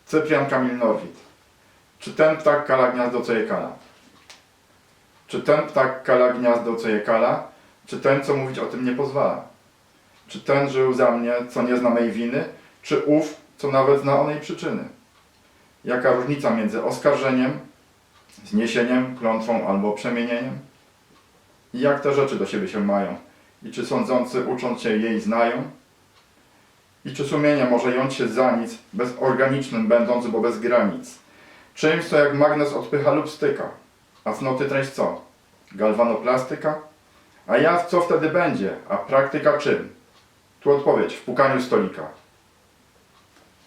Cyprian Kamil Norwid. Czy ten ptak kala gniazdo, co je kala? Czy ten ptak kala gniazdo, co je kala? Czy ten, co mówić o tym nie pozwala? Czy ten żył za mnie, co nie zna mej winy? Czy ów, co nawet zna onej przyczyny? Jaka różnica między oskarżeniem, zniesieniem, klątwą albo przemienieniem? I jak te rzeczy do siebie się mają? I czy sądzący, ucząc się jej, znają? I czy sumienie może jąć się za nic, bezorganicznym będąc, bo bez granic? Czymś, co jak magnes odpycha lub styka. A cnoty treść co? Galwanoplastyka? A ja co wtedy będzie? A praktyka czym? Tu odpowiedź w pukaniu stolika.